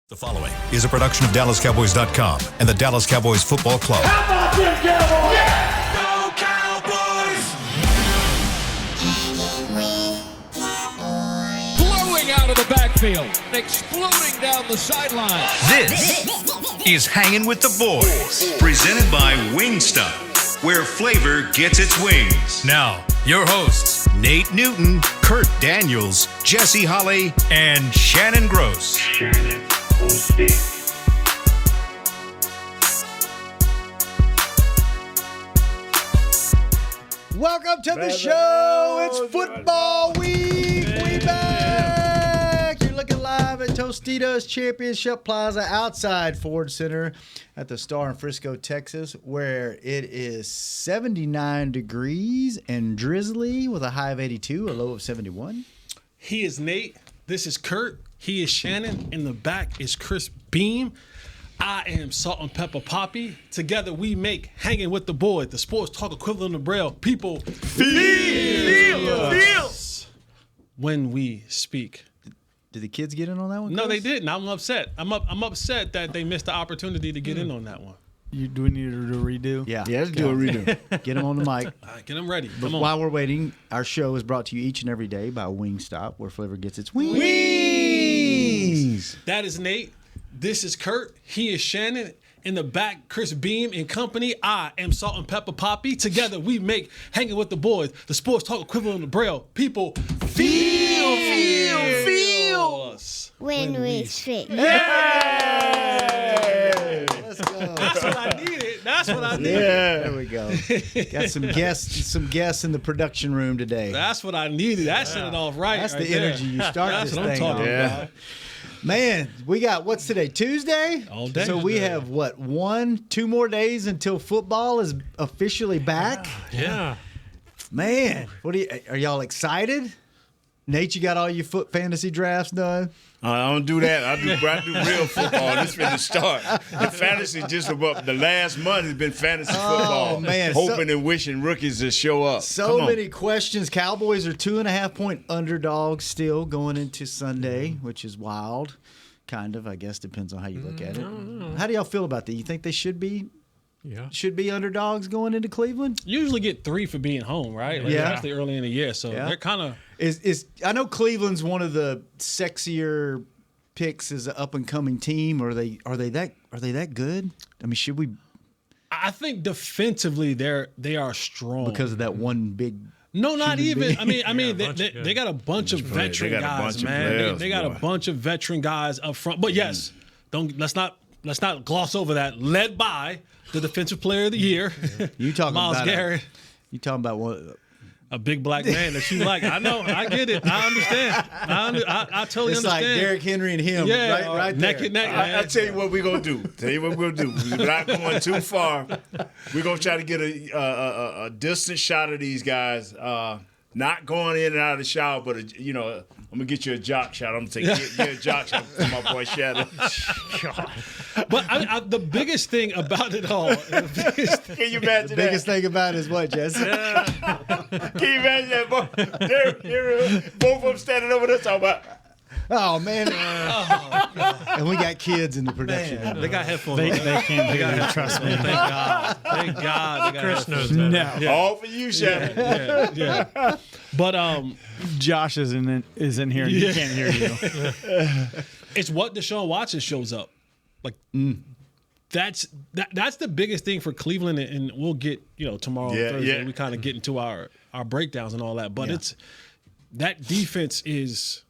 The following is a production of DallasCowboys.com and the Dallas Cowboys Football Club. How about them Cowboys? Yeah! Go Cowboys! Blowing out of the backfield, exploding down the sideline. This is Hangin with the Boys, presented by Wingstop, where flavor gets its wings. Now, your hosts, Nate Newton, Kurt Daniels, Jesse Holley, and Shannon Gross. Welcome to the show. It's football week. We back. You're looking live at Tostitos Championship Plaza outside Ford Center at the Star in Frisco, Texas, where it is 79 degrees and drizzly with a high of 82, a low of 71. He is Nate. This is Kurt. He is Shannon. In the back is Chris Beam. I am Salt and Pepper Poppy. Together we make Hanging with the Boys, the sports talk equivalent of Braille. People feel us when we speak. Did the kids get in on that one? No, Chris? they didn't. I'm upset. I'm upset that they missed the opportunity to get in on that one. Do we need her to redo? Yeah. Let's do a redo. Get them on the mic. All right, get them ready. But Come on. while we're waiting, our show is brought to you each and every day by Wingstop, where flavor gets its wings. That is Nate. This is Kurt. He is Shannon. In the back, Chris Beam and company. I am Salt and Pepper Poppy. Together we make Hanging with the Boys, the sports talk equivalent of Braille. People feel us when we speak. Let's go. That's what I needed. That's what I needed. There we go. Got some guests in the production room today. That's what I needed. That set it off right. That's right the there. energy you start That's this what I'm thing talking on. about. Man, we got, what's today, Tuesday? All day. So we have, two more days until football is officially back? Yeah. Man, are y'all excited? Nate, you got all your fantasy drafts done? I don't do that. I do real football. This is the start. The fantasy just about the last month has been fantasy football. Man. Hoping and wishing rookies to show up. So many questions. Cowboys are 2.5-point underdogs still going into Sunday, which is wild. Kind of, I guess, depends on how you look at it. How do y'all feel about that? You think they should be underdogs going into Cleveland? Usually get 3 for being home, right? Yeah. Especially early in the year. So they're kind of. I know Cleveland's one of the sexier picks as an up and coming team. Are they that good? I mean, should we? I think defensively they are strong Because of that one big. No, not even. bee. I mean, they got a bunch of veteran guys, man. They got a bunch of veteran guys up front. But yes, let's not gloss over that. Led by the defensive player of the year, You talking Myles about Garrett, You talking about what? a big black man that you like. I know, I get it, I understand. I totally It's like understand. Derrick Henry and him, Yeah, right neck there. and neck. I tell you what we're going to do. We're not going too far. We're going to try to get a distant shot of these guys. Not going in and out of the shower, but, I'm going to get you a jock shot. I'm going to get a jock shot from my boy Shadow. But the biggest thing about it all, Can you imagine The biggest thing about it is what, Jesse? that? Can you imagine that? Both of them standing over there talking about. Oh, man. And we got kids in the production. they got headphones. They on. can't do that, trust me. Thank God. Thank God. They got Chris headphones. knows better. Yeah. All for you, Shadow. Yeah. But Josh is in here. He can't hear you. it's what Deshaun Watson shows up. Like that's the biggest thing for Cleveland, and we'll get tomorrow Thursday. We kind of get into our breakdowns and all that. But it's that defense is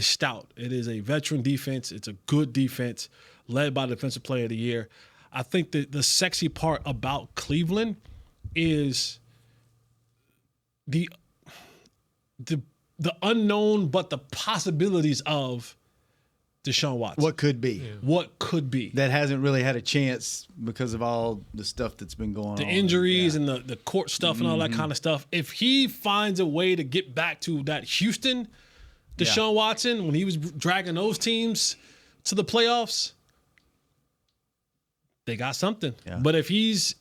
stout. It is a veteran defense. It's a good defense led by the defensive player of the year. I think that the sexy part about Cleveland is the unknown, but the possibilities of Deshaun Watson. What could be. What could be. That hasn't really had a chance because of all the stuff that's been going on. The injuries and the court stuff and all that kind of stuff. If he finds a way to get back to that Houston Deshaun Watson, when he was dragging those teams to the playoffs, they got something. Yeah. But if he's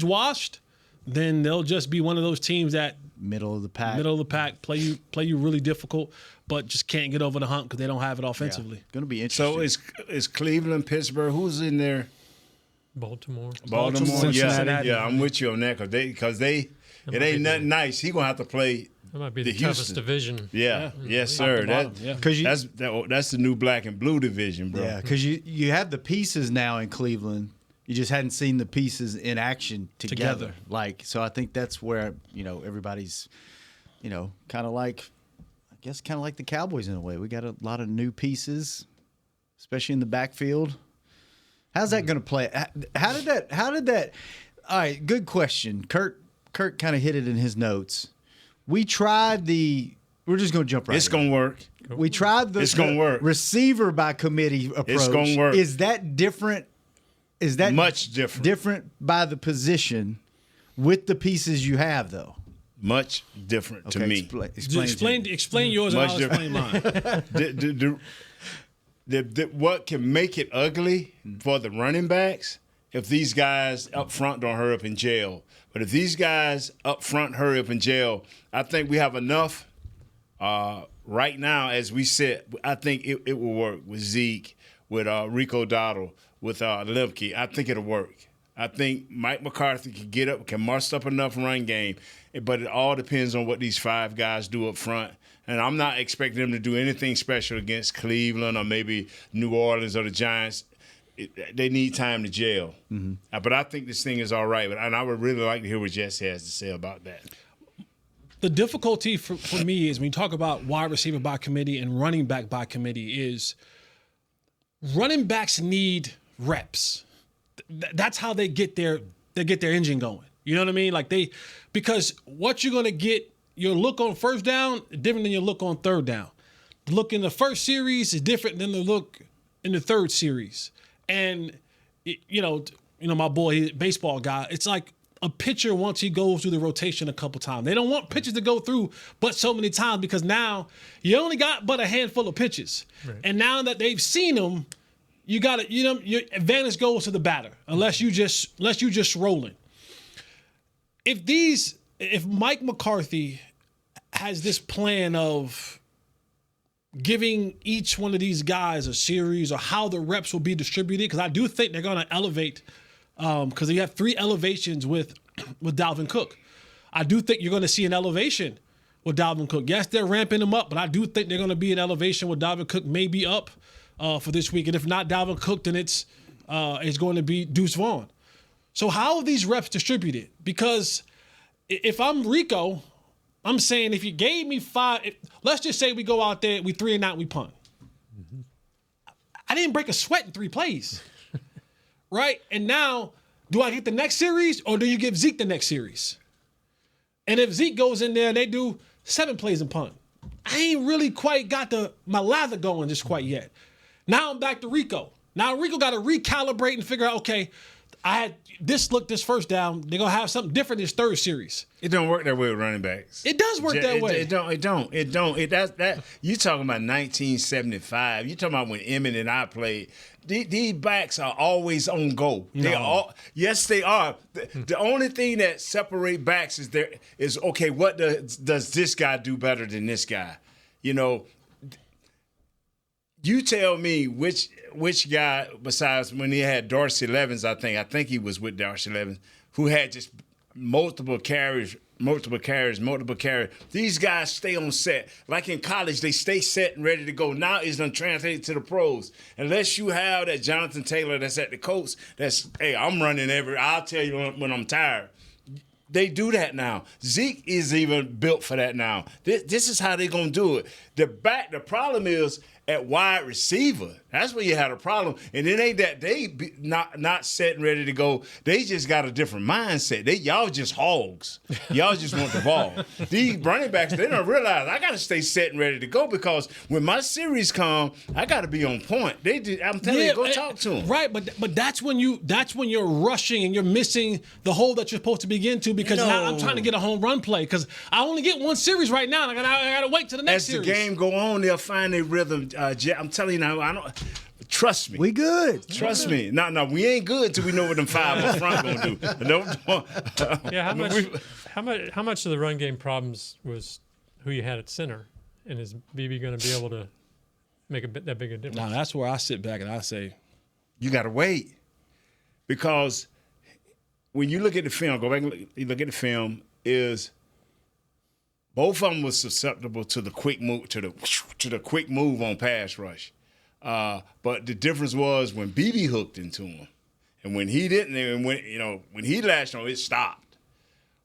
washed, then they'll just be one of those teams that middle of the pack. Middle of the pack, play you really difficult, but just can't get over the hump because they don't have it offensively. Going to be interesting. So is Cleveland, Pittsburgh, who's in there? Baltimore. Cincinnati. Yeah, I'm with you on that because it ain't nothing nice. He gonna have to play. That might be the Houston. toughest division. Yeah, yes, sir. That's the new black and blue division, bro. Yeah, because you have the pieces now in Cleveland. You just hadn't seen the pieces in action together. So I think that's where everybody's, kind of like the Cowboys in a way. We got a lot of new pieces, especially in the backfield. How's that going to play? How did that? All right, good question. Kurt kind of hit it in his notes. We tried we're just going to jump right It's going to work. We tried It's gonna work. receiver by committee approach. It's going to work. Is that different? Is that much different? Different by the position with the pieces you have, though? Much different to me. Explain yours and I'll explain mine. What can make it ugly for the running backs if these guys up front don't hurry up in jail. But if these guys up front hurry up in jail, I think we have enough right now as we sit. I think it will work with Zeke, with Rico Dowdle, with Lemke. I think it'll work. I think Mike McCarthy can muster up enough run game, but it all depends on what these five guys do up front. And I'm not expecting them to do anything special against Cleveland or maybe New Orleans or the Giants. They need time to gel. Mm-hmm. But I think this thing is all right. And I would really like to hear what Jess has to say about that. The difficulty for me is when you talk about wide receiver by committee and running back by committee is running backs need reps. That's how they get their engine going. You know what I mean? Because what you're going to get, your look on first down is different than your look on third down. The look in the first series is different than the look in the third series. And my boy, baseball guy, it's like a pitcher once he goes through the rotation a couple times. They don't want pitchers to go through but so many times because now you only got but a handful of pitches. Right. And now that they've seen them, you got to, your advantage goes to the batter unless you just rolling. If Mike McCarthy has this plan of giving each one of these guys a series or how the reps will be distributed, because I do think they're going to elevate, because you have 3 elevations with Dalvin Cook. I do think you're going to see an elevation with Dalvin Cook. Yes, they're ramping him up, but I do think they're going to be an elevation with Dalvin Cook maybe up for this week. And if not Dalvin Cook, then it's going to be Deuce Vaughn. So how are these reps distributed? Because if I'm Rico, I'm saying if you gave me 5, let's just say we go out there, we 3 and out, we punt. Mm-hmm. I didn't break a sweat in 3 plays, right? And now, do I get the next series or do you give Zeke the next series? And if Zeke goes in there and they do 7 plays and punt, I ain't really quite got my lather going just quite yet. Now I'm back to Rico. Now Rico got to recalibrate and figure out, okay, I had this first down. They're going to have something different this third series. It don't work that way with running backs. It does work that way. It don't. You talking about 1975. You talking about when Emmett and I played. These backs are always on go. Yes, they are. The only thing that separate backs is okay, what does this guy do better than this guy? You tell me which guy, besides when he had Dorsey Levens, I think he was with Dorsey Levens, who had just multiple carries. These guys stay on set. Like in college, they stay set and ready to go. Now it's done translated to the pros. Unless you have that Jonathan Taylor that's at the Colts, hey, I'm running I'll tell you when I'm tired. They do that now. Zeke is even built for that now. This is how they're going to do it. The problem is at wide receiver. That's where you had a problem. And it ain't that they not set and ready to go. They just got a different mindset. Y'all just hogs. Y'all just want the ball. These running backs, they don't realize I got to stay set and ready to go because when my series come, I got to be on point. I'm telling you, go talk to them. Right, but that's when you're rushing and you're missing the hole that you're supposed to begin to because now I'm trying to get a home run play because I only get one series right now. And I got to wait till the next series. As the game go on, they'll find their rhythm. I'm telling you now, I don't. Trust me. We good. Trust me. No, we ain't good till we know what them 5 up front gonna do. How much of the run game problems was who you had at center, and is Beebe going to be able to make that big a difference? Now that's where I sit back and I say, you got to wait, because when you look at the film, go back and look at the film. Is both of them was susceptible to the quick move, to the quick move on pass rush. But the difference was when Beebe hooked into him, and when he didn't, and when he lashed on, it stopped.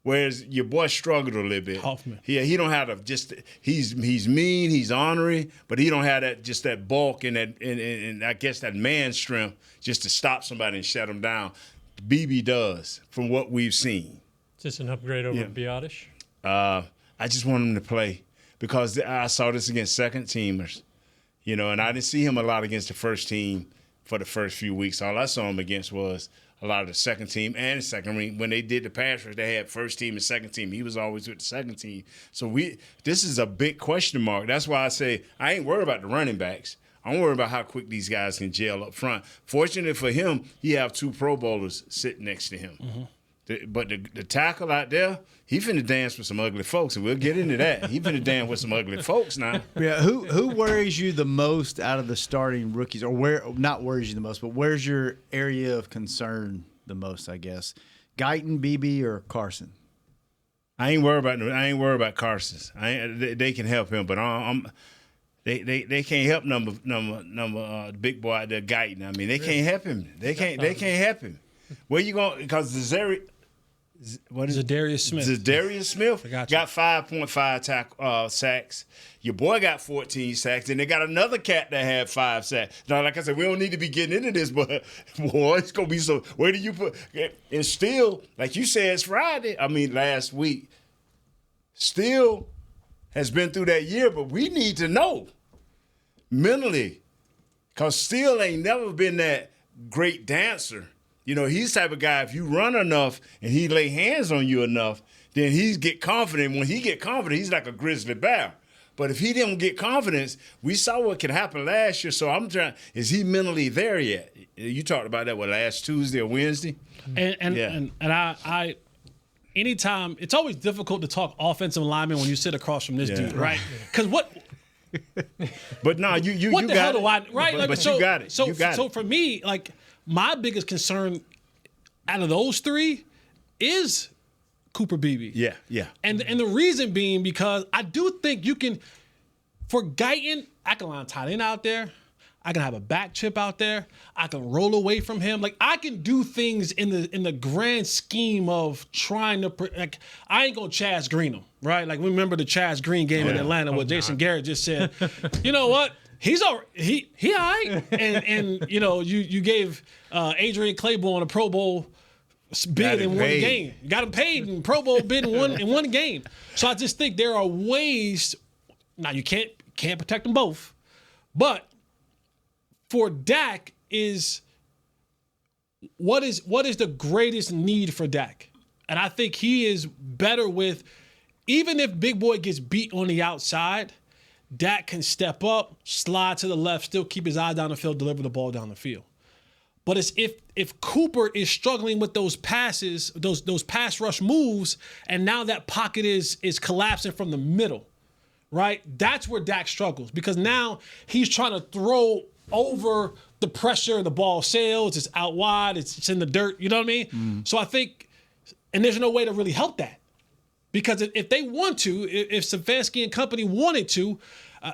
Whereas your boy struggled a little bit. Hoffman. He don't have he's mean, he's ornery, but he don't have that bulk and and I guess that man strength just to stop somebody and shut him down. Beebe does, from what we've seen. Just an upgrade over Biotish? I just want him to play, because I saw this against second teamers, and I didn't see him a lot against the first team for the first few weeks. All I saw him against was a lot of the second team and the second ring. When they did the pass rush, they had first team and second team. He was always with the second team. So this is a big question mark. That's why I say I ain't worried about the running backs. I'm worried about how quick these guys can gel up front. Fortunately for him, he have 2 Pro Bowlers sitting next to him. Mm-hmm. But the tackle out there, he finna dance with some ugly folks, and we'll get into that. He finna dance with some ugly folks now. Yeah, who worries you the most out of the starting rookies, or not worries you the most, but where's your area of concern the most? I guess Guyton, Beebe, or Carson. I ain't worried about Carson's. They can help him, but they can't help number big boy out there, Guyton. I mean, they can't help him. They can't help him. Where you going? Because Zadarius Smith. Zadarius Smith got 5.5 sacks. Your boy got 14 sacks, and they got another cat that had 5 sacks. Now, like I said, we don't need to be getting into this, but boy, it's gonna be so. Where do you put? And still, like you said, it's Friday. I mean, last week. Still has been through that year, but we need to know mentally, because Steele ain't never been that great dancer. He's the type of guy, if you run enough and he lay hands on you enough, then he's get confident. When he get confident, he's like a grizzly bear. But if he didn't get confidence, we saw what could happen last year. So I'm trying, is he mentally there yet? You talked about that, last Tuesday or Wednesday? And I anytime, it's always difficult to talk offensive lineman when you sit across from this dude, right? Because But no, you what the got hell do I, right? But you got it. So for me, like, my biggest concern out of those 3 is Cooper Beebe. Yeah. And the reason being because I do think you can, for Guyton, I can line tight end out there. I can have a back chip out there. I can roll away from him. Like, I can do things in the grand scheme of trying to, like, I ain't gonna Chaz Green him, right? Like, remember the Chaz Green game in Atlanta where Jason Garrett just said, you know what? He's all he all right. And you gave Adrian Claiborne a Pro Bowl bid in one game. You got him paid in Pro Bowl bid in one game. So I just think there are ways. Now you can't protect them both, but for Dak is what is the greatest need for Dak, and I think he is better with, even if Big Boy gets beat on the outside, Dak can step up, slide to the left, still keep his eye down the field, deliver the ball down the field. But it's if Cooper is struggling with those passes, those pass rush moves, and now that pocket is collapsing from the middle, right? That's where Dak struggles, because now he's trying to throw over the pressure, the ball sails, it's out wide, it's in the dirt, you know what I mean? So I think, and there's no way to really help that. Because if they want to, if Stefanski and company wanted to,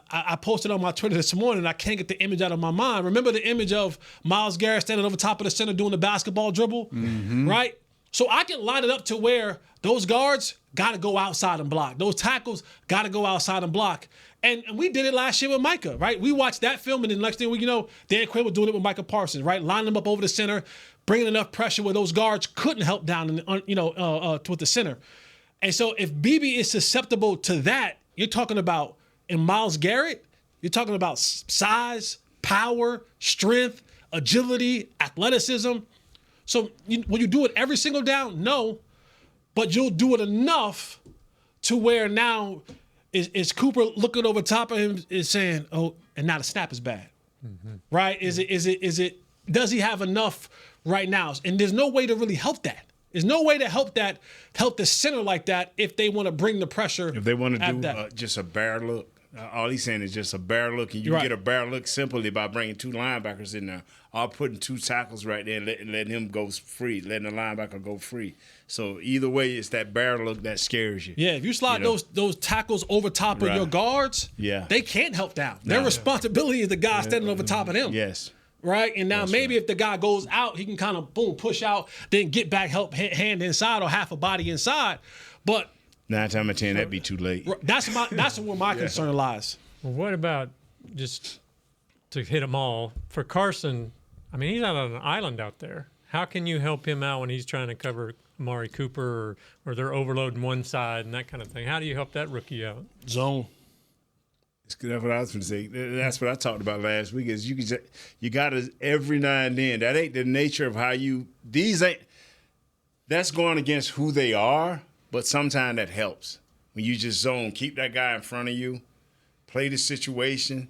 I posted on my Twitter this morning, I can't get the image out of my mind. Remember the image of Myles Garrett standing over top of the center doing the basketball dribble? Mm-hmm. Right? So I can line it up to where those guards got to go outside and block. Those tackles got to go outside and block. And we did it last year with Micah, right? We watched that film, and then the next thing Dan Quinn was doing it with Micah Parsons, right? Lining them up over the center, bringing enough pressure where those guards couldn't help down, with the center. And so if Beebe is susceptible to that, you're talking about, in Myles Garrett, you're talking about size, power, strength, agility, athleticism. So will you do it every single down? No. But you'll do it enough to where now is Cooper looking over top of him is saying, oh, and now the snap is bad. Mm-hmm. Right? Is it does he have enough right now? And there's no way to really help that. There's no way to help the center like that if they want to bring the pressure. If they want to do that. just a bare look. All he's saying is just a bare look, and you get a bare look simply by bringing 2 linebackers in there, or putting 2 tackles right there and letting him go free, letting the linebacker go free. So either way, it's that bare look that scares you. Yeah, if you slide those tackles over top of your guards, they can't help down. Their responsibility is the guy standing over top of them. Yes. Right? And now maybe if the guy goes out, he can kind of, push out, then get back, help hand inside or half a body inside. But 9 times out of 10, that'd be too late. That's where my concern lies. Well, what about just to hit them all? For Carson, I mean, he's out on an island out there. How can you help him out when he's trying to cover Amari Cooper or they're overloading one side and that kind of thing? How do you help that rookie out? Zone. That's what I was going to say. That's what I talked about last week. Is you got to every now and then. That ain't the nature of how you. That's going against who they are. But sometimes that helps when you just zone. Keep that guy in front of you. Play the situation.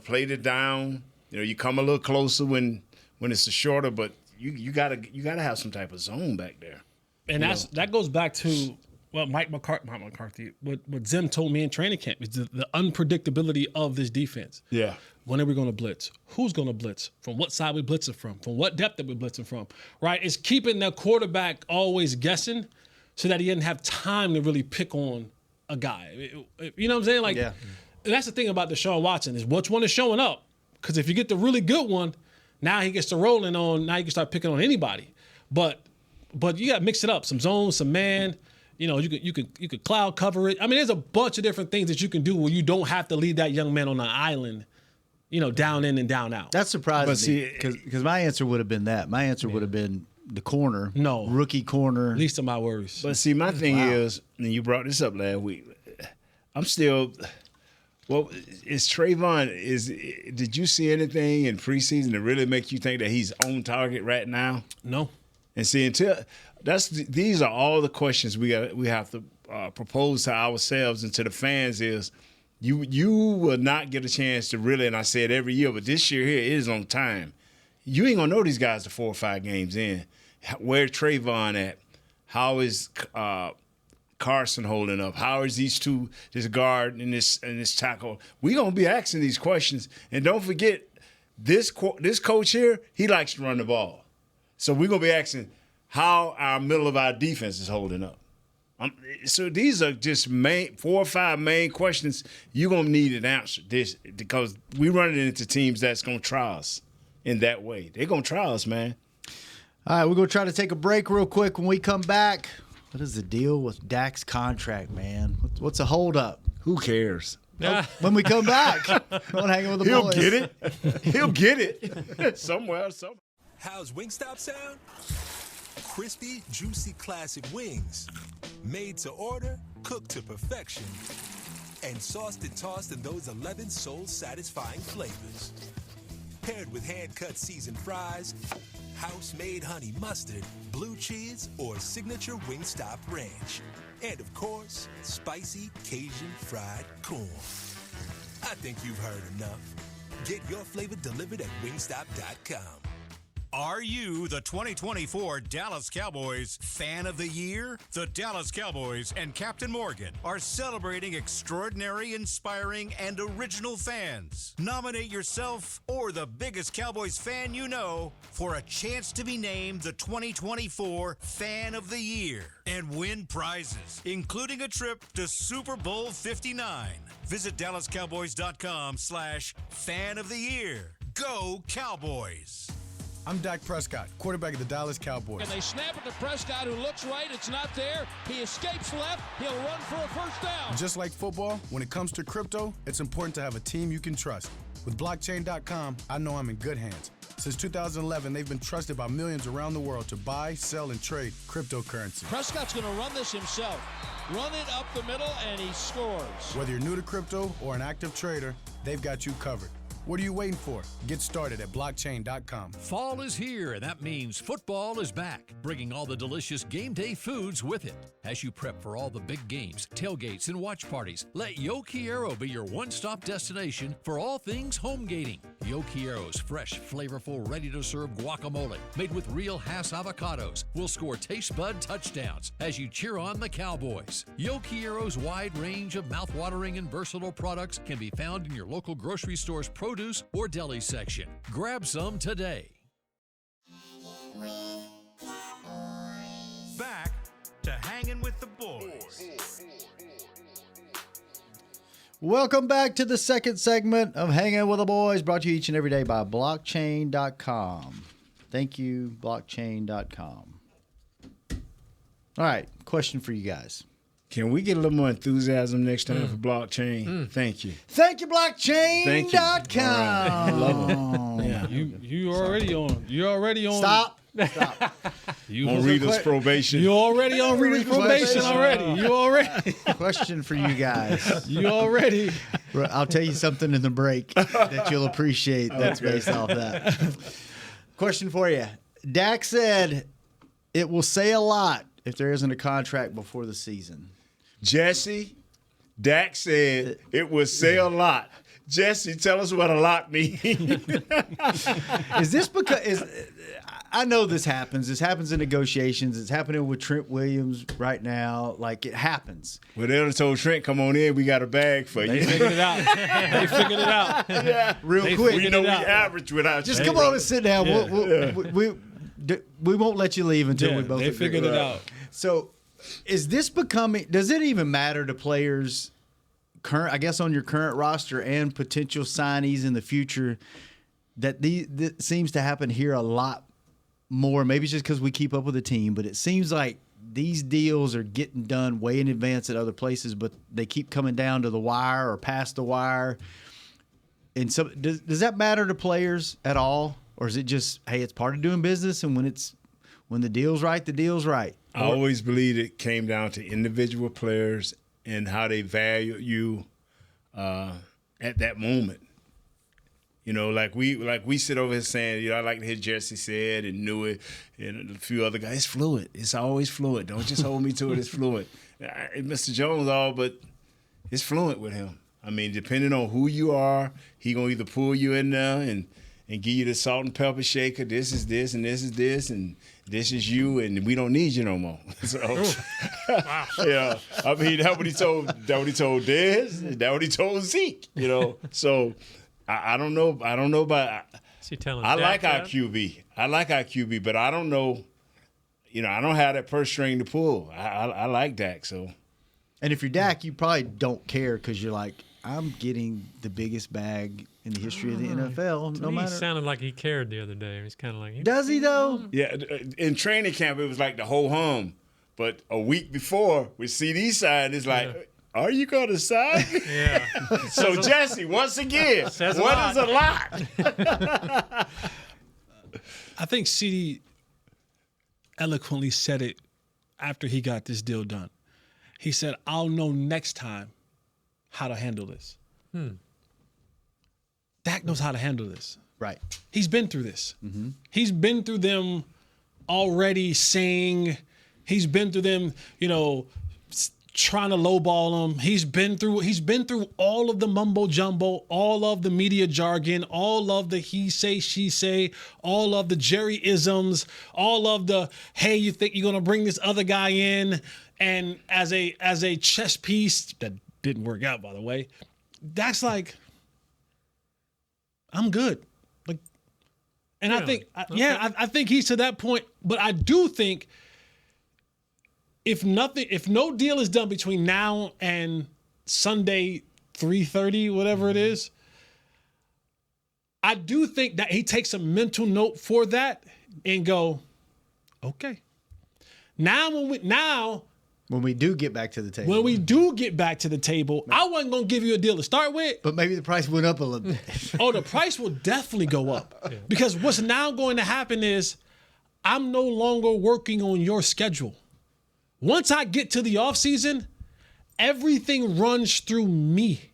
Play the down. You come a little closer when it's a shorter. But you gotta have some type of zone back there. And that goes back to. Well, Mike McCarthy, what Zim told me in training camp is the unpredictability of this defense. Yeah. When are we going to blitz? Who's going to blitz? From what side we blitzing from? From what depth are we blitzing from? Right? It's keeping the quarterback always guessing so that he didn't have time to really pick on a guy. You know what I'm saying? Like, that's the thing about Deshaun Watson is which one is showing up. Because if you get the really good one, now he gets to rolling on. Now you can start picking on anybody. But you got to mix it up. Some zone, some man. You could cloud cover it. I mean, there's a bunch of different things that you can do where you don't have to leave that young man on an island, down in and down out. That surprised me because my answer would have been that. My answer would have been the corner. No. Rookie corner. Least of my worries. But see, my thing is, and you brought this up last week, I'm still – well, is Trayvon – did you see anything in preseason to really make you think that he's on target right now? No. And see, these are all the questions we have to propose to ourselves and to the fans is you will not get a chance to really, and I say it every year, but this year here it is on time. You ain't gonna know these guys the 4 or 5 games in. Where's Trayvon at? How is Carson holding up? How is this guard and this tackle? We gonna be asking these questions, and don't forget this coach here, he likes to run the ball. So we're going to be asking how our middle of our defense is holding up. So these are just 4 or 5 main questions you're going to need an answer because we're running into teams that's going to try us in that way. They're going to try us, man. All right, we're going to try to take a break real quick. When we come back, what is the deal with Dak's contract, man? What's the holdup? Who cares? When we come back, don't hang with the boys. He'll get it. He'll get it somewhere. How's Wingstop sound? Crispy, juicy, classic wings. Made to order, cooked to perfection. And sauced and tossed in those 11 soul-satisfying flavors. Paired with hand-cut seasoned fries, house-made honey mustard, blue cheese, or signature Wingstop ranch. And, of course, spicy Cajun fried corn. I think you've heard enough. Get your flavor delivered at wingstop.com. Are you the 2024 Dallas Cowboys Fan of the Year? The Dallas Cowboys and Captain Morgan are celebrating extraordinary, inspiring, and original fans. Nominate yourself or the biggest Cowboys fan you know for a chance to be named the 2024 Fan of the Year and win prizes, including a trip to Super Bowl 59. Visit DallasCowboys.com/Fan of the Year. Go Cowboys! I'm Dak Prescott, quarterback of the Dallas Cowboys. And they snap it to Prescott, who looks right. It's not there. He escapes left. He'll run for a first down. Just like football, when it comes to crypto, it's important to have a team you can trust. With blockchain.com, I know I'm in good hands. Since 2011, they've been trusted by millions around the world to buy, sell, and trade cryptocurrency. Prescott's going to run this himself. Run it up the middle, and he scores. Whether you're new to crypto or an active trader, they've got you covered. What are you waiting for? Get started at blockchain.com. Fall is here, and that means football is back, bringing all the delicious game day foods with it. As you prep for all the big games, tailgates, and watch parties, let Yo Quiero be your one-stop destination for all things home gating. Yo Quiro's fresh, flavorful, ready-to-serve guacamole made with real Hass avocados will score taste bud touchdowns as you cheer on the Cowboys. Yo Quiro's wide range of mouthwatering and versatile products can be found in your local grocery store's produce or deli section. Grab some today. Back to Hanging with the Boys. Welcome back to the second segment of Hanging with the Boys, brought to you each and every day by blockchain.com. Thank you, blockchain.com. All right, question for you guys. Can we get a little more enthusiasm next time for blockchain? Thank you. Thank you, blockchain.com. Right. I love it. Yeah, you already on. You're already on. Stop. You on reader's probation. You're already on reader's probation already. You already. Question for you guys. You already. I'll tell you something in the break that you'll appreciate that's based off that. Question for you. Dak said it will say a lot if there isn't a contract before the season. Jesse, Dak said it will say a lot. Jesse, tell us what a lot means. Is this because I know this happens. This happens in negotiations. It's happening with Trent Williams right now. Like, it happens. Well, they told Trent, come on in. We got a bag for you. They figured it out. They figured it out. Yeah. Real quick. We know we average without Just you. come on and sit down. Yeah. We won't let you leave until we both They figured it out. So, is this becoming? Does it even matter to players, I guess on your current roster and potential signees in the future, that seems to happen here a lot more? Maybe it's just because we keep up with the team, but it seems like these deals are getting done way in advance at other places, but they keep coming down to the wire or past the wire. And so, does that matter to players at all, or is it just, hey, it's part of doing business, and when the deal's right, the deal's right? I always believed it came down to individual players and how they value you at that moment. You know, like we sit over here saying, I like to hear Jesse said and knew it, and a few other guys. It's fluid. It's always fluid. Don't just hold me to it. It's fluid. Mr. Jones, but it's fluid with him. I mean, depending on who you are, he gonna either pull you in there and give you the salt and pepper shaker. This is this, and this is this, and this is you, and we don't need you no more. So, wow. Yeah, I mean, that what he told Dez. That what he told Zeke. So. I don't know. But I like our QB. I like our QB, but I don't know. I don't have that purse string to pull. I like Dak. So, and if you're Dak, you probably don't care because you're like, I'm getting the biggest bag in the history of the NFL. To me, he sounded like he cared the other day. He's kind of like, does he though? Yeah. In training camp, it was like the whole hum. But a week before, with CD side, it's like. Yeah. Are you going to sign? Yeah. So, Jesse, once again, what is a lot? I think CD eloquently said it after he got this deal done. He said, I'll know next time how to handle this. Dak knows how to handle this. Right. He's been through this. Mm-hmm. He's been through them already saying, he's been through them, trying to lowball him. He's been through all of the mumbo jumbo, all of the media jargon, all of the he say, she say, all of the Jerry-isms, all of the, hey, you think you're gonna bring this other guy in, and as a chess piece that didn't work out, by the way. That's like, I'm good. Like, and really? I think he's to that point, but I do think if no deal is done between now and Sunday 3:30, whatever it is, I do think that he takes a mental note for that and go, okay. Now when we do get back to the table, I wasn't gonna give you a deal to start with, but maybe the price went up a little bit. Oh, the price will definitely go up because what's now going to happen is I'm no longer working on your schedule. Once I get to the offseason, everything runs through me.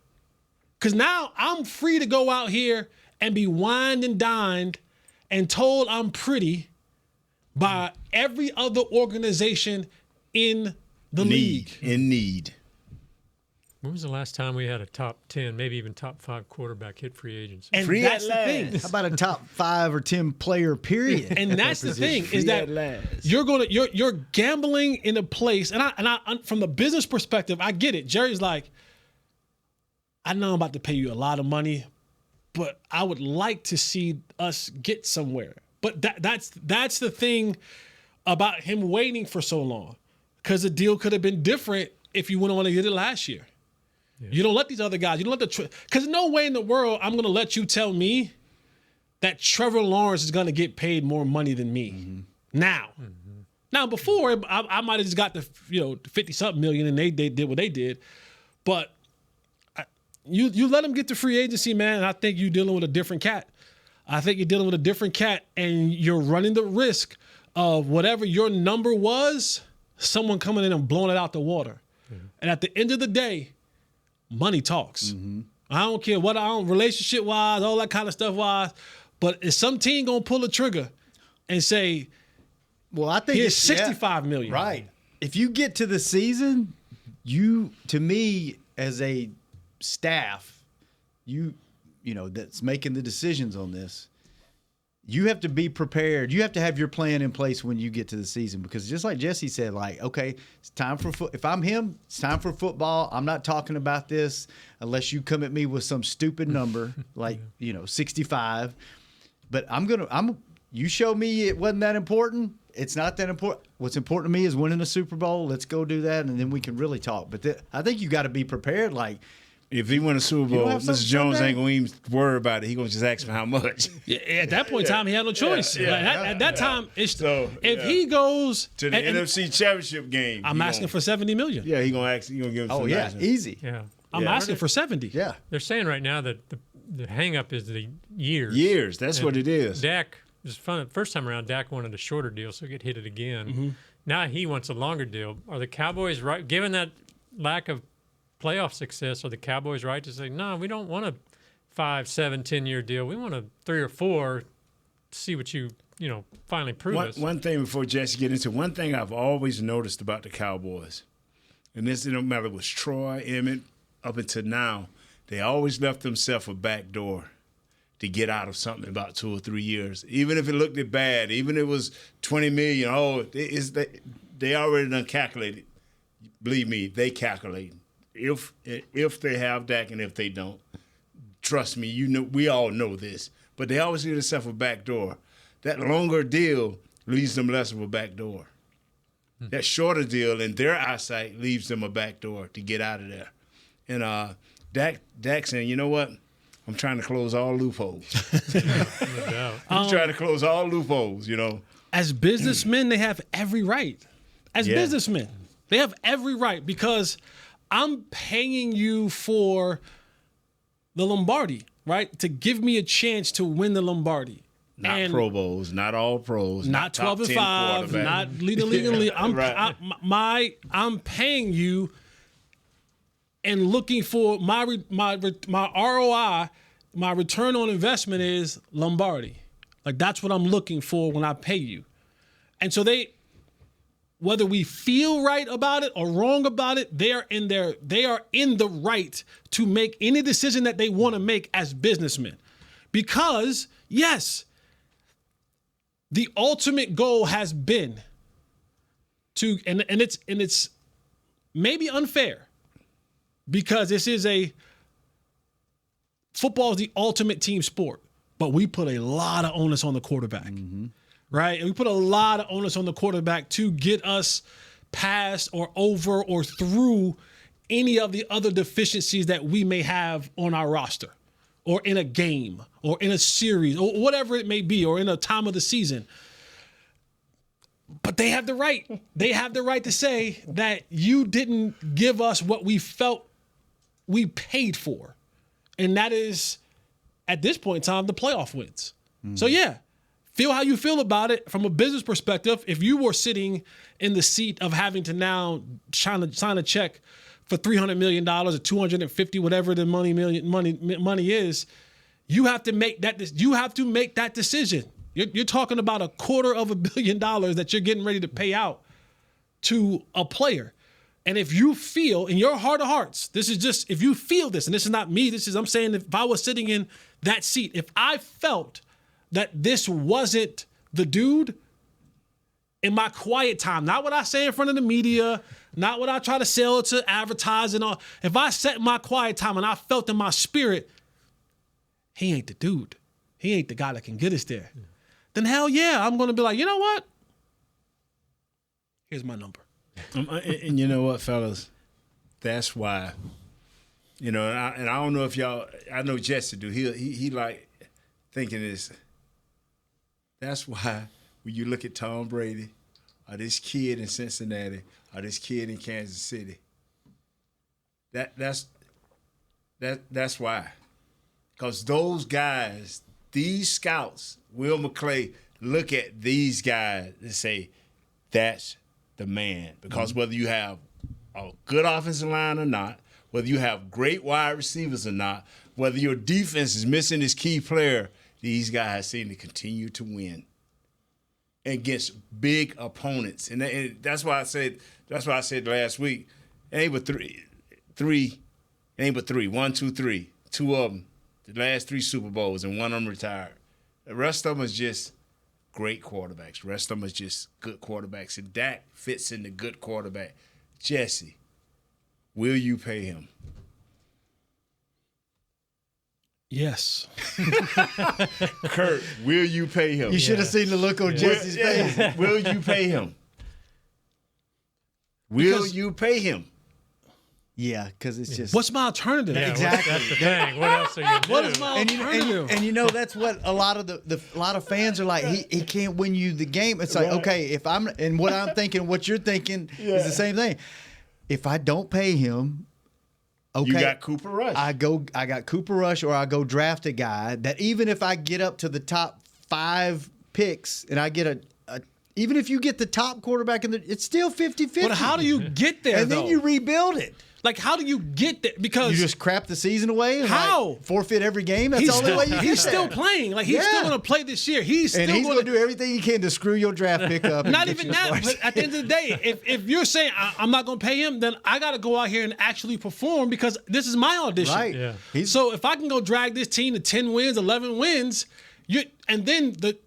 Because now I'm free to go out here and be wined and dined and told I'm pretty by every other organization in the league. In need. When was the last time we had a top 10, maybe even top 5 quarterback hit free agency? And Free that's at the thing. How about a top 5 or 10 player period? And that's the thing is that last. you're gambling in a place, and I from the business perspective, I get it. Jerry's like, I know I'm about to pay you a lot of money, but I would like to see us get somewhere. But that's the thing about him waiting for so long, because the deal could have been different if you went on and did it last year. Yeah. You don't let these other guys. You don't let because no way in the world I'm going to let you tell me that Trevor Lawrence is going to get paid more money than me now. Now before I might have just got the 50-something million and they did what they did, but you let them get to free agency, man. And I think you're dealing with a different cat. I think you're dealing with a different cat, and you're running the risk of whatever your number was, someone coming in and blowing it out the water. And at the end of the day, money talks. I don't care what relationship wise, all that kind of stuff wise, but is some team gonna pull a trigger and say, well, I think here's $65 million. Right. If you get to the season, to me as a staff, that's making the decisions on this, you have to be prepared. You have to have your plan in place when you get to the season, because just like Jesse said, okay, it's time for if I'm him, it's time for football. I'm not talking about this unless you come at me with some stupid number like 65. But you show me it wasn't that important. It's not that important. What's important to me is winning a Super Bowl. Let's go do that, and then we can really talk. But I think you got to be prepared. If he win a Super Bowl, Mr. Jones ain't going to even worry about it. He's going to just ask me how much. Yeah, at that point in time, he had no choice. At that time, if he goes to the NFC Championship game, I'm asking for $70 million. Yeah, he's going to give him some nice easy. Yeah. I'm asking for 70. Yeah. They're saying right now that the hang-up is the years. Years, that's what it is. Dak, it was fun. First time around, Dak wanted a shorter deal, so he could hit it again. Now he wants a longer deal. Are the Cowboys right, given that lack of playoff success, are the Cowboys right to say, no, we don't want a 5, 7, 10-year deal. We want a 3 or 4 to see what you finally prove us. One thing before Jesse get into, one thing I've always noticed about the Cowboys, and this no matter if it was Troy, Emmett, up until now, they always left themselves a back door to get out of something in about 2 or 3 years. Even if it looked bad, even if it was $20 million, they already done calculated. Believe me, they calculate. If they have Dak and if they don't, trust me, we all know this. But they always leave themselves a back door. That longer deal leaves them less of a back door. That shorter deal, in their eyesight, leaves them a back door to get out of there. And Dak saying, you know what? I'm trying to close all loopholes. I'm trying to close all loopholes, As businessmen, they have every right. Businessmen, they have every right, because I'm paying you for the Lombardi, right? To give me a chance to win the Lombardi. Not Pro Bowls, not all pros, not 12 and 5, not leading the league. I'm paying you and looking for my ROI, my return on investment is Lombardi. That's what I'm looking for when I pay you. And so whether we feel right about it or wrong about it, they are in the right to make any decision that they want to make as businessmen. Because, yes, the ultimate goal has been to, and it's maybe unfair, because this is football is the ultimate team sport, but we put a lot of onus on the quarterback. Right? And we put a lot of onus on the quarterback to get us past or over or through any of the other deficiencies that we may have on our roster, or in a game, or in a series, or whatever it may be, or in a time of the season. But they have the right. They have the right to say that you didn't give us what we felt we paid for. And that is, at this point in time, the playoff wins. So, yeah. Feel how you feel about it from a business perspective. If you were sitting in the seat of having to now sign a check for $300 million or $250, whatever the money is, you have to make that. You have to make that decision. You're talking about $250 million that you're getting ready to pay out to a player. And if you feel in your heart of hearts, this is just, if you feel this, and this is not me, I'm saying if I was sitting in that seat, if I felt that this wasn't the dude, in my quiet time, not what I say in front of the media, not what I try to sell to advertise and all. If I sat in my quiet time and I felt in my spirit, he ain't the dude. He ain't the guy that can get us there. Then hell yeah, I'm going to be like, you know what? Here's my number. And you know what, fellas? That's why, and I don't know if y'all, I know Jesse do. He like thinking this. That's why when you look at Tom Brady, or this kid in Cincinnati, or this kid in Kansas City, that's why. Because those guys, these scouts, Will McClay, look at these guys and say, that's the man. Because whether you have a good offensive line or not, whether you have great wide receivers or not, whether your defense is missing this key player, these guys seem to continue to win against big opponents. And that's why I said last week, it ain't but three. One, two, three. Two of them, the last 3 Super Bowls, and one of them retired. The rest of them is just great quarterbacks. The rest of them is just good quarterbacks. And Dak fits in the good quarterback. Jesse, will you pay him? Yes. Kurt, will you pay him? You should have seen the look on Jesse's face. Will you pay him? Will you pay him? Yeah, because it's just. What's my alternative? Yeah, exactly. That's the thing. What else are you do? What is my alternative? And that's what a lot of a lot of fans are like. He can't win you the game. It's like, okay, if I'm and what I'm thinking, what you're thinking is the same thing. If I don't pay him, okay, you got Cooper Rush. I got Cooper Rush, or I go draft a guy that even if I get up to the top 5 picks and I get even if you get the top quarterback it's still 50-50. But how do you get there? And then you rebuild it. Like, how do you get there? Because you just crap the season away and how forfeit every game. That's the only way you get He's there. still playing. Like, he's still going to play this year. He's going to do everything he can to screw your draft pick up. Not even that. But at the end of the day, if you're saying I'm not going to pay him, then I got to go out here and actually perform because this is my audition. Right. Yeah. So if I can go drag this team to 10 wins, 11 wins, and then the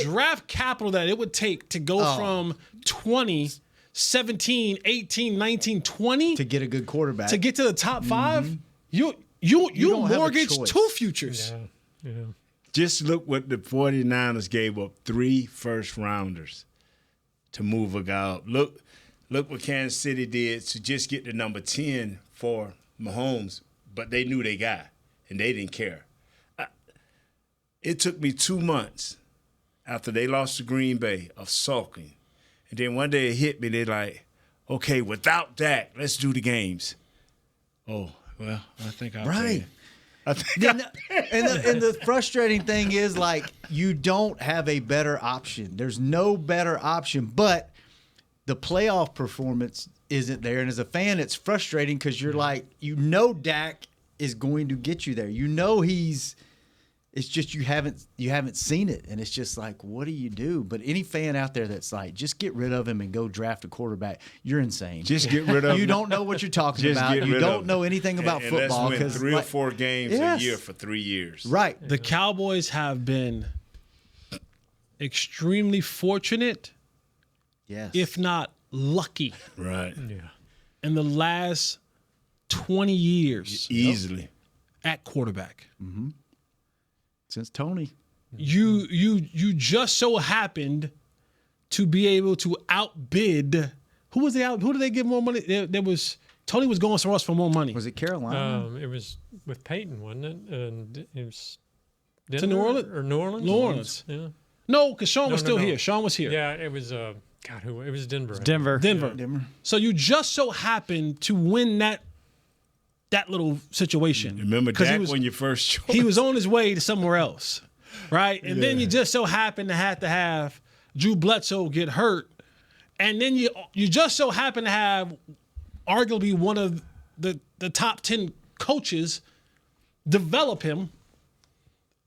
draft capital that it would take to go from 20, 17, 18, 19, 20 to get a good quarterback, to get to the top 5, you mortgage 2 futures. Yeah. Just look what the 49ers gave up, 3 first-rounders to move a guy up. Look what Kansas City did to just get the number 10 for Mahomes, but they knew they got, and they didn't care. It took me 2 months after they lost to Green Bay of sulking. And then one day it hit me, they're like, okay, without Dak, let's do the games. Oh, well, I think I'll pay him. And the frustrating thing is, like, you don't have a better option. There's no better option, but the playoff performance isn't there. And as a fan, it's frustrating because you're like, Dak is going to get you there. It's just you haven't seen it, and it's just like, what do you do? But any fan out there that's like, just get rid of him and go draft a quarterback, you're insane. Just get rid of him. You don't know what you're talking about. You don't know anything about football. Let's win 3 or 4 games a year for 3 years. Right. The Cowboys have been extremely fortunate, if not lucky, right? Yeah. In the last 20 years, easily at quarterback. Mm-hmm. Since Tony. You just so happened to be able to outbid. Who did they give more money? There was Tony was going somewhere else for more money. Was it Carolina? It was with Peyton, wasn't it? And it was to New Orleans or New Orleans. New Orleans. Yeah. No, because Sean was still here. Sean was here. Yeah, it was. It was Denver. Denver. Yeah. So you just so happened to win that little situation. Remember Dak when you first chose? He was on his way to somewhere else, right? And then you just so happen to have Drew Bledsoe get hurt, and then you just so happen to have arguably one of the top 10 coaches develop him,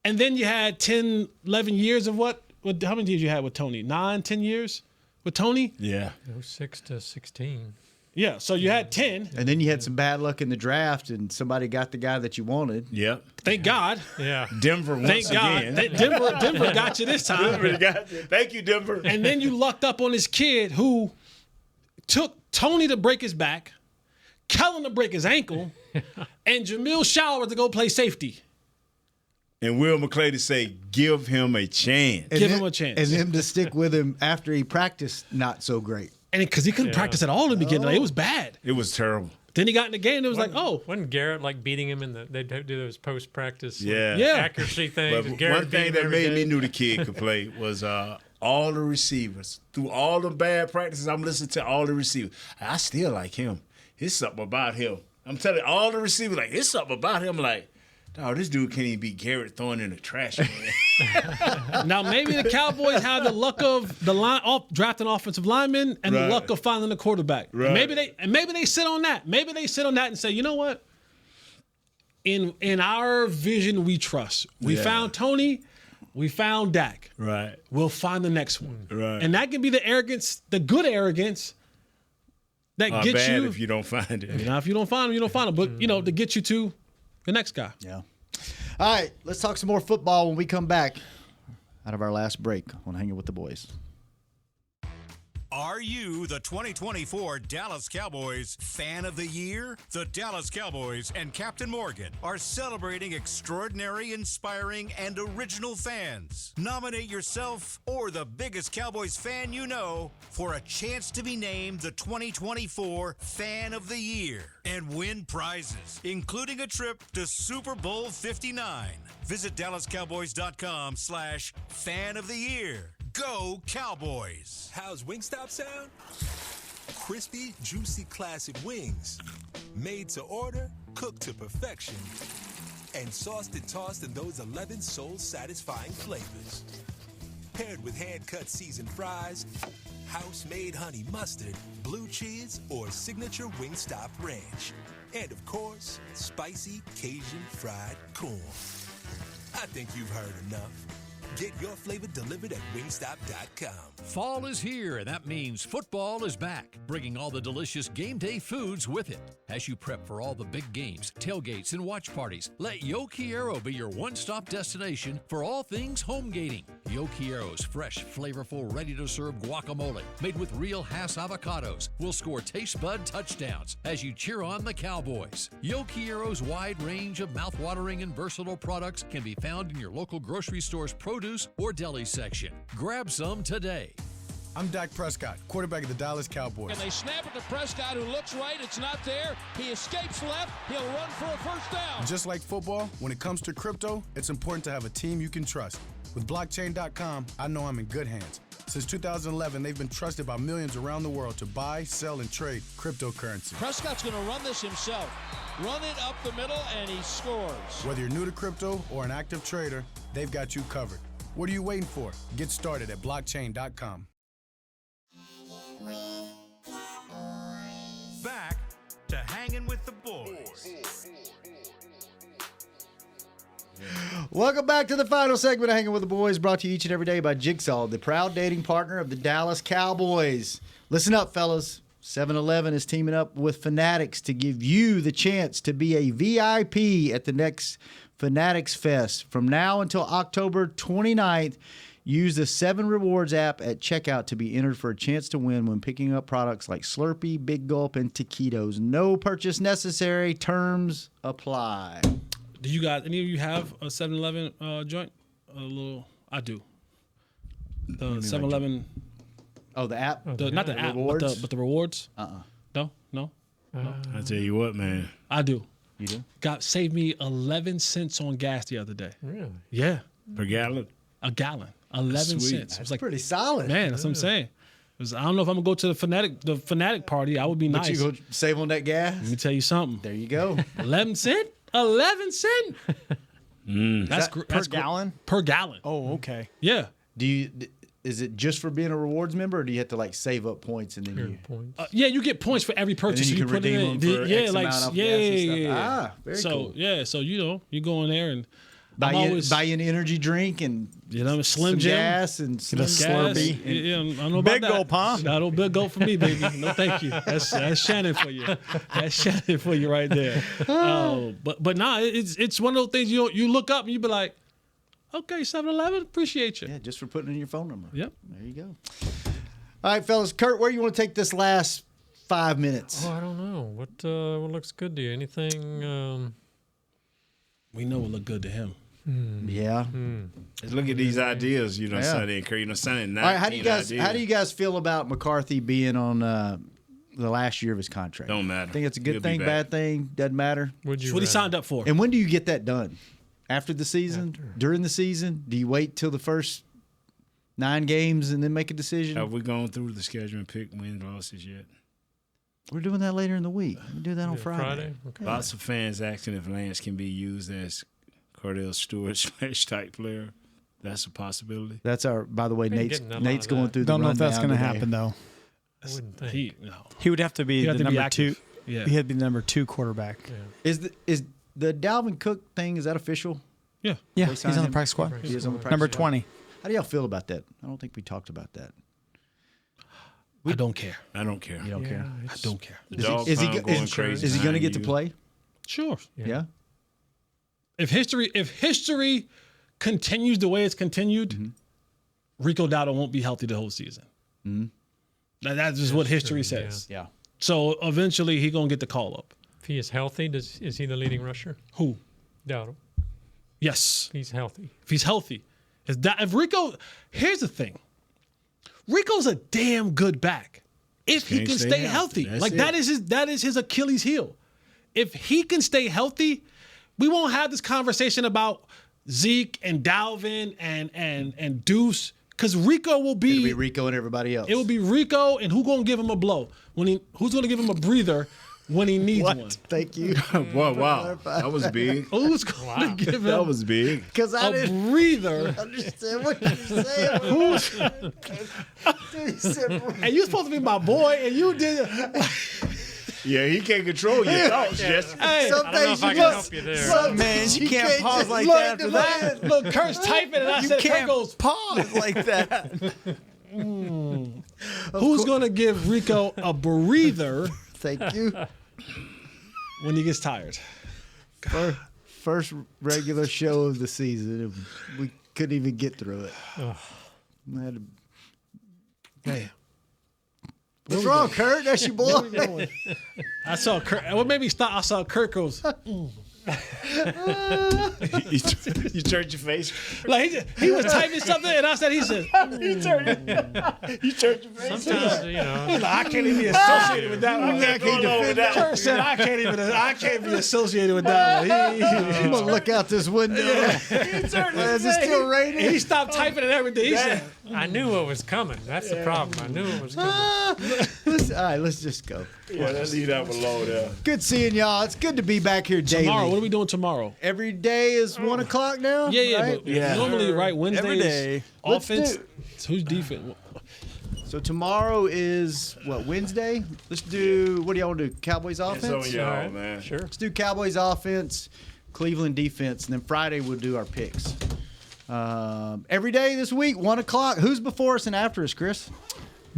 and then you had 10, 11 years of what how many years you had with Tony? 9, 10 years with Tony. Yeah. 06 to 16. Yeah, so you had 10. And then you had some bad luck in the draft, and somebody got the guy that you wanted. Yep. Thank God. Yeah. Denver once Thank God. again. Denver got you this time. Denver got you. Thank you, Denver. And then you lucked up on this kid who took Tony to break his back, Caelen to break his ankle, and Jamil Shower to go play safety. And Will McClady say, give him a chance. Give him a chance. And him to stick with him after he practiced not so great. And because he couldn't practice at all in the beginning. Like, it was bad. It was terrible. Then he got in the game and it was like, oh. Wasn't Garrett like beating him in the, they'd do those post-practice accuracy things? But Garrett one thing that made me knew the kid could play was all the receivers. Through all the bad practices, I'm listening to all the receivers. I still like him. It's something about him. I'm telling you, all the receivers, like, it's something about him. Like, dog, this dude can't even beat Garrett throwing in the trash can. Now, maybe the Cowboys have the luck of drafting offensive linemen and the luck of finding a quarterback. Right. Maybe they sit on that. Maybe they sit on that and say, you know what? In our vision, we trust. We found Tony. We found Dak. Right. We'll find the next one. Right. And that can be the arrogance, the good arrogance that gets bad you. if you don't find it. Now, if you don't find him, you don't find him. But, to get you to the next guy. Yeah. All right, let's talk some more football when we come back out of our last break on Hanging with the Boys. Are you the 2024 Dallas Cowboys Fan of the Year? The Dallas Cowboys and Captain Morgan are celebrating extraordinary, inspiring, and original fans. Nominate yourself or the biggest Cowboys fan you know for a chance to be named the 2024 Fan of the Year and win prizes, including a trip to Super Bowl 59. Visit DallasCowboys.com/Fan of the Year. Go Cowboys! How's Wingstop sound? Crispy, juicy, classic wings. Made to order, cooked to perfection. And sauced and tossed in those 11 soul-satisfying flavors. Paired with hand-cut seasoned fries, house-made honey mustard, blue cheese, or signature Wingstop ranch. And, of course, spicy Cajun fried corn. I think you've heard enough. Get your flavor delivered at Wingstop.com. Fall is here, and that means football is back, bringing all the delicious game day foods with it. As you prep for all the big games, tailgates, and watch parties, let Yo Quiero be your one-stop destination for all things home gating. Yo Quiero's fresh, flavorful, ready-to-serve guacamole, made with real Hass avocados, will score taste bud touchdowns as you cheer on the Cowboys. Yo Quiero's wide range of mouth-watering and versatile products can be found in your local grocery store's produce or deli section. Grab some today. I'm Dak Prescott, quarterback of the Dallas Cowboys. And they snap it to Prescott, who looks right. It's not there. He escapes left. He'll run for a first down. Just like football, when it comes to crypto, it's important to have a team you can trust. With blockchain.com, I know I'm in good hands. Since 2011, they've been trusted by millions around the world to buy, sell, and trade cryptocurrency. Prescott's going to run this himself. Run it up the middle, and he scores. Whether you're new to crypto or an active trader, they've got you covered. What are you waiting for? Get started at blockchain.com. Back to Hanging with the Boys. Welcome back to the final segment of Hanging with the Boys, brought to you each and every day by Jigsaw, the proud dating partner of the Dallas Cowboys. Listen up, fellas. 7-Eleven is teaming up with Fanatics to give you the chance to be a VIP at the next Fanatics Fest. From now until October 29th, use the 7 Rewards app at checkout to be entered for a chance to win when picking up products like Slurpee, Big Gulp, and Taquitos. No purchase necessary. Terms apply. Do you guys, any of you have a 7-Eleven joint? I do. The 7-Eleven. Oh, the app? Not the app, rewards? but the rewards? No? I tell you what, man. I do. You do? Saved me 11 cents on gas the other day. Really? Yeah. Per gallon? A gallon. 11 cents. That's like pretty solid. Man, that's what I'm saying. I don't know if I'm gonna go to the Fanatic party. I would be nice. But you go save on that gas? Let me tell you something. There you go. 11 cent? 11 cent? That's per gallon? Per gallon. Oh, okay. Yeah. Is it just for being a rewards member, or do you have to like save up points and then points? Yeah, you get points for every purchase. And then you can redeem them for X amount off gas and stuff. Yeah. Very so cool. yeah, so you go in there and Buy you an energy drink and Slim Jim gas and get a Slurpee. Yeah, I don't know about Big gulp, huh? No, big gulp for me, baby. No, thank you. That's Shannon for you. That's Shannon for you right there. But nah, it's one of those things you look up and you be like, okay, 7-Eleven, appreciate you. Yeah, just for putting in your phone number. Yep. There you go. All right, fellas. Kurt, where do you want to take this last 5 minutes? Oh, I don't know. What looks good to you? Anything? We know what look good to him. Yeah. Let's look at these ideas, Sunday and Kurt. Sunday night. All right, how do you guys feel about McCarthy being on the last year of his contract? Don't matter. Think it's a good thing, bad thing, doesn't matter? It's what he signed up for. And when do you get that done? After the season? During the season? Do you wait till the first 9 games and then make a decision? Have we gone through the schedule and picked wins, losses yet? We're doing that later in the week. We do that on Friday. Okay. Lots of fans asking if Lance can be used as Cordell Stewart / type player. That's a possibility. That's by the way, Nate's going through the Don't know if that's going to happen, though. I wouldn't think. He would have to be the number 2. Yeah. He had to be the number 2 quarterback. Yeah. Is the Dalvin Cook thing, is that official? Yeah. Yeah, he's on the practice squad. He is on the practice number squad. 20. How do y'all feel about that? I don't think we talked about that. I don't care. I don't care. You don't care? I don't care. Is he going to get to play? Sure. Yeah. If history continues the way it's continued, Rico Dowdle won't be healthy the whole season. That's just what history says. Yeah. So eventually he's gonna get the call up. If he is healthy, is he the leading rusher? Who? Dowdle. Yes. He's healthy. If he's healthy. If Rico, here's the thing. Rico's a damn good back. If he can stay healthy. That is his Achilles heel. If he can stay healthy, we won't have this conversation about Zeke and Dalvin and Deuce, because Rico will be. It'll be Rico and everybody else. It will be Rico, and who's gonna give him a blow who's gonna give him a breather when he needs one? Thank you. Wow. That was big. Who's gonna give him That was big. Because I didn't breather? understand what you're saying. And you're supposed to be my boy, and you did. Yeah, he can't control your thoughts, Jesse. Hey, Some I don't know days if I you can look. help you there. Some Man, days you can't pause just like look that after that. Look, Kurt's typing, and I You said, Kurt can't goes, pause like that. who's gonna give Rico a breather Thank you. when he gets tired? First regular show of the season. We couldn't even get through it. Hey, What's wrong, Kurt? That's your boy. I saw Kurt. What made me stop? I saw Kurt goes. You turned your face. Like he was typing something, and I said, he said, You turned your face. Sometimes, he's like, I can't even be associated with that one. can't defend that. Kurt said, I can't be associated with that one. I'm gonna look out this window. Is it still raining? He stopped typing and everything. He said, I knew what was coming. That's the problem. I knew it was coming. All right, let's just go. Yeah, let's leave that below there. Good seeing y'all. It's good to be back here daily. tomorrow, what are we doing tomorrow? Every day is 1 o'clock now. Yeah, right? but normally, right, Wednesdays, Every day. offense. Who's defense? So tomorrow is what, Wednesday? Let's do. What do y'all want to do? Cowboys offense. It's on y'all, All right. man. Sure. Let's do Cowboys offense, Cleveland defense, and then Friday we'll do our picks. Every day this week, 1 o'clock. Who's before us and after us, Chris?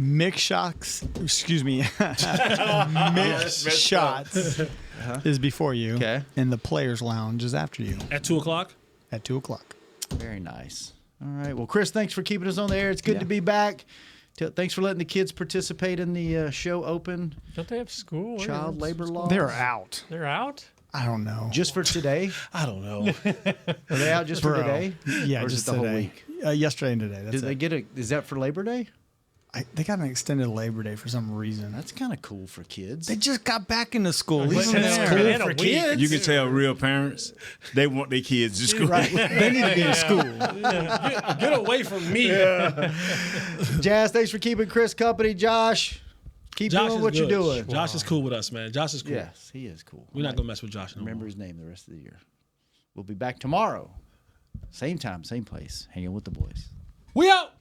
Mix Shots, excuse me. Mix Shots is before you. Okay. And the Players Lounge is after you At 2 o'clock? at 2 o'clock. Very nice. All right. Well, Chris, thanks for keeping us on the air. It's good to be back. Thanks for letting the kids participate in the show open. Don't they have school? Child labor law. They're out. They're out? I don't know. Just for today? I don't know. Are they out just for Bro. today? Yeah, Or is just it the today. whole week? Yesterday and today. That's Did they it. get is that for Labor Day? They got an extended Labor Day for some reason. That's kind of cool for kids. They just got back into school. But Leave them it's there. cool for kids. You can tell real parents, they want their kids to school. Right. They need to be in school. Get away from me. Jazz, thanks for keeping Chris company. Josh, keep Josh doing is what good. you're doing. Josh is cool with us, man. Josh is cool. Yes, he is cool. We're not going to mess with Josh no Remember more. his name the rest of the year. We'll be back tomorrow. Same time, same place. Hanging with the boys. We out.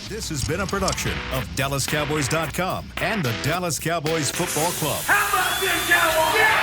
This has been a production of DallasCowboys.com and the Dallas Cowboys Football Club. How about this, Cowboys? Yeah!